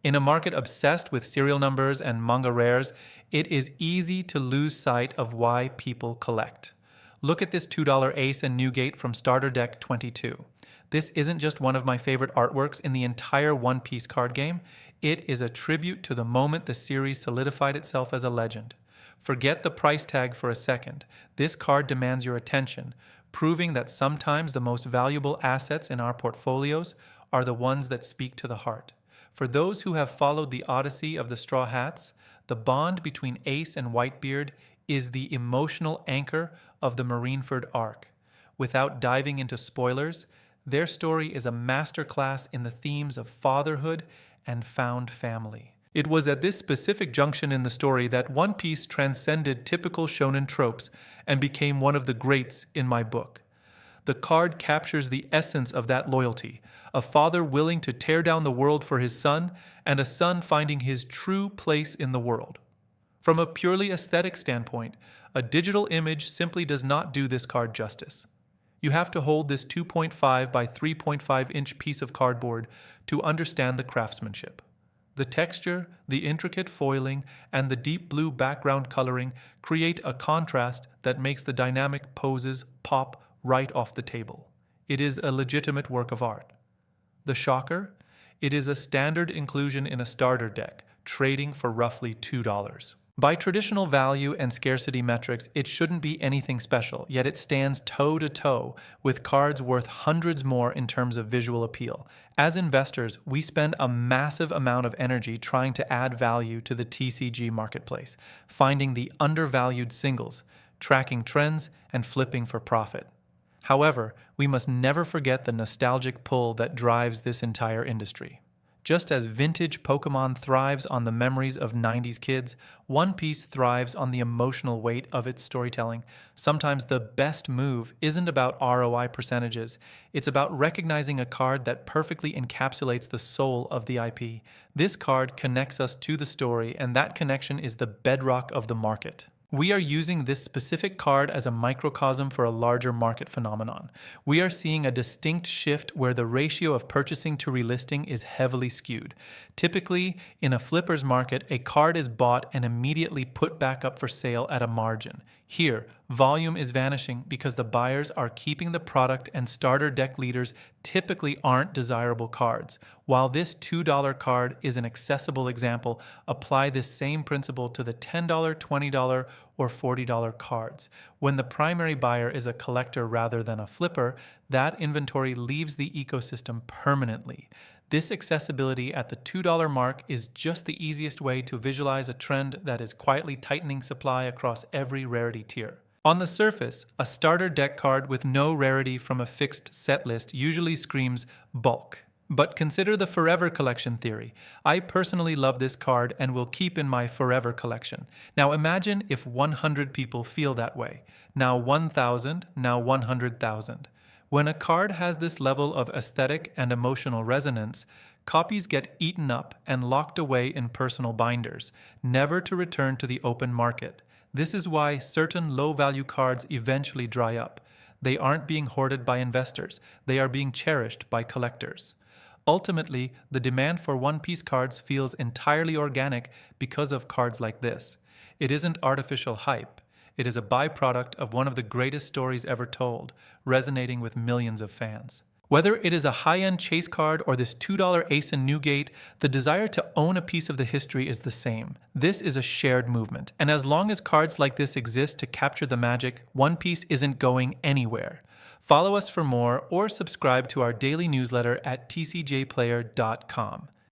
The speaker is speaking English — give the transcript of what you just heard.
In a market obsessed with serial numbers and manga rares, it is easy to lose sight of why people collect. Look at this $2 Ace and Newgate from Starter Deck 22. This isn't just one of my favorite artworks in the entire One Piece card game, it is a tribute to the moment the series solidified itself as a legend. Forget the price tag for a second. This card demands your attention, proving that sometimes the most valuable assets in our portfolios are the ones that speak to the heart. For those who have followed the odyssey of the Straw Hats, the bond between Ace and Whitebeard is the emotional anchor of the Marineford arc. Without diving into spoilers, their story is a masterclass in the themes of fatherhood and found family. It was at this specific junction in the story that One Piece transcended typical shonen tropes and became one of the greats in my book. The card captures the essence of that loyalty, a father willing to tear down the world for his son, and a son finding his true place in the world. From a purely aesthetic standpoint, a digital image simply does not do this card justice. You have to hold this 2.5 by 3.5 inch piece of cardboard to understand the craftsmanship. The texture, the intricate foiling, and the deep blue background coloring create a contrast that makes the dynamic poses pop right off the table. It is a legitimate work of art. The shocker? It is a standard inclusion in a starter deck, trading for roughly $2. By traditional value and scarcity metrics, it shouldn't be anything special, yet it stands toe-to-toe with cards worth hundreds more in terms of visual appeal. As investors, we spend a massive amount of energy trying to add value to the TCG marketplace, finding the undervalued singles, tracking trends, and flipping for profit. However, we must never forget the nostalgic pull that drives this entire industry. Just as vintage Pokémon thrives on the memories of 90s kids, One Piece thrives on the emotional weight of its storytelling. Sometimes the best move isn't about ROI percentages. It's about recognizing a card that perfectly encapsulates the soul of the IP. This card connects us to the story, and that connection is the bedrock of the market. We are using this specific card as a microcosm for a larger market phenomenon. We are seeing a distinct shift where the ratio of purchasing to relisting is heavily skewed. Typically, in a flipper's market, a card is bought and immediately put back up for sale at a margin. Here, volume is vanishing because the buyers are keeping the product and starter deck leaders typically aren't desirable cards. While this $2 card is an accessible example, apply this same principle to the $10, $20, or $40 cards. When the primary buyer is a collector rather than a flipper, that inventory leaves the ecosystem permanently. This accessibility at the $2 mark is just the easiest way to visualize a trend that is quietly tightening supply across every rarity tier. On the surface, a starter deck card with no rarity from a fixed set list usually screams bulk. But consider the Forever Collection theory. I personally love this card and will keep in my Forever Collection. Now imagine if 100 people feel that way. Now 1,000, now 100,000. When a card has this level of aesthetic and emotional resonance, copies get eaten up and locked away in personal binders, never to return to the open market. This is why certain low-value cards eventually dry up. They aren't being hoarded by investors, they are being cherished by collectors. Ultimately, the demand for One Piece cards feels entirely organic because of cards like this. It isn't artificial hype. It is a byproduct of one of the greatest stories ever told, resonating with millions of fans. Whether it is a high-end chase card or this $2 Ace in Newgate, the desire to own a piece of the history is the same. This is a shared movement, and as long as cards like this exist to capture the magic, One Piece isn't going anywhere. Follow us for more or subscribe to our daily newsletter at tcjplayer.com.